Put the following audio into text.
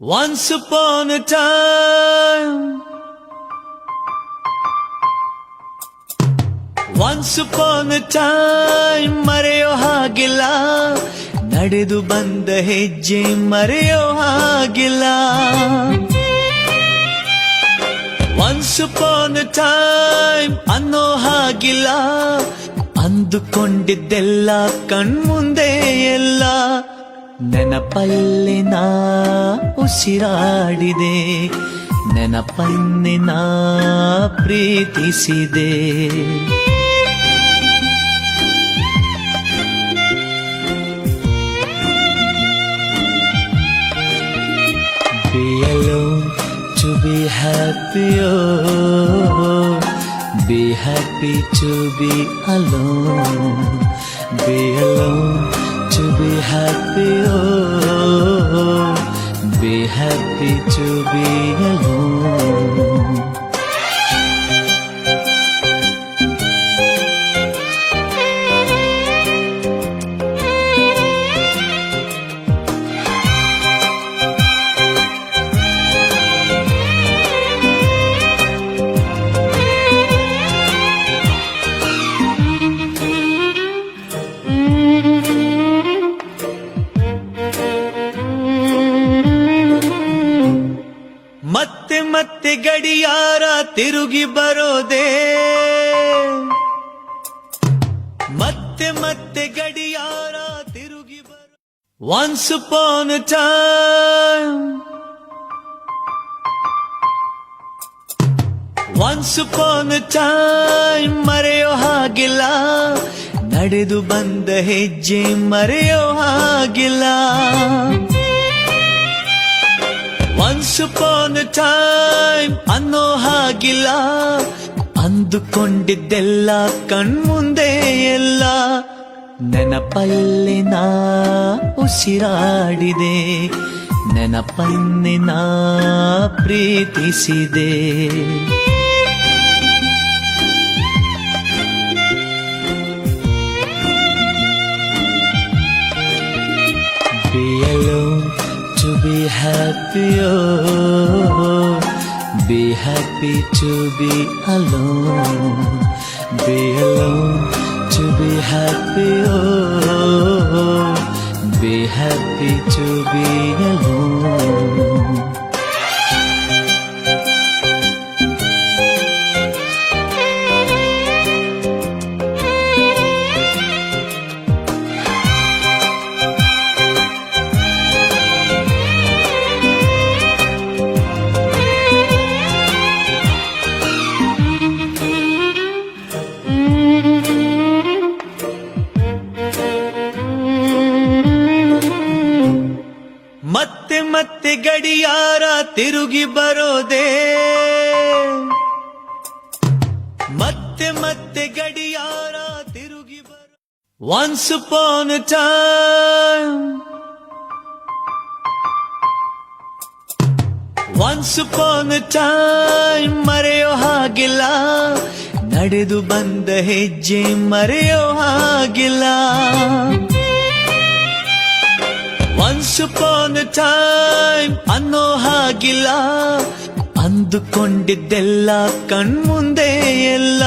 Once upon a time, once upon a time ಮರೆಯೋ ಹಾಗಿಲ್ಲ, ನಡೆದು ಬಂದ ಹೆಜ್ಜೆ ಮರೆಯೋ ಹಾಗಿಲ್ಲ. Once upon a time ಅನ್ನೋ ಹಾಗಿಲ್ಲ, ಅಂದುಕೊಂಡಿದ್ದೆಲ್ಲ ಕಣ್ಮುಂದೆ ಎಲ್ಲ ನೆನಪಲ್ಲಿ ನಾ ಉಸಿರಾಡಿದೆ, ನೆನಪನ್ನೇ ನಾ ಪ್ರೀತಿಸಿದೆ. Be alone to be happy, oh, be happy to be alone. Be alone to be happy, oh, be happy to be alone. ಮತ್ತೆ ಮತ್ತೆ ಗಡಿಯಾರ ತಿರುಗಿ ಬರೋದೇ, ಮತ್ತೆ ಮತ್ತೆ ಗಡಿಯಾರ ತಿರುಗಿ ಬರೋ. Once upon a time, once upon a time ಮರೆಯೋ ಹಾಗಿಲ್ಲ, ನಡೆದು ಬಂದ ಹೆಜ್ಜೆ ಮರೆಯೋ ಹಾಗಿಲ್ಲ. Once upon a time ಅನ್ನೋ ಹಾಗಿಲ್ಲ, ಅಂದುಕೊಂಡಿದ್ದೆಲ್ಲ ಕಣ್ಮುಂದೆ ಎಲ್ಲ ನೆನಪಲ್ಲಿ ನಾ ಉಸಿರಾಡಿದೆ, ನೆನಪನ್ನೇ ನಾ ಪ್ರೀತಿಸಿದೆ. Be alone to be happy, oh, be happy to be alone. Be alone to be happy, oh, be happy to be alone. ಮತ್ತೆ ಮತ್ತೆ ಗಡಿಯಾರ ತಿರುಗಿ ಬರೋದೇ, ಮತ್ತೆ ಮತ್ತೆ ಗಡಿಯಾರ ತಿರುಗಿ ಬರೋ. Once upon a time, once upon a time ಮರೆಯೋ ಹಾಗಿಲ್ಲ, ನಡೆದು ಬಂದ ಹೆಜ್ಜೆ ಮರೆಯೋ ಹಾಗಿಲ್ಲ. Once upon a time ಅನ್ನೋ ಹಾಗಿಲ್ಲ, ಅಂದುಕೊಂಡಿದ್ದೆಲ್ಲ ಕಣ್ಮುಂದೆ ಎಲ್ಲ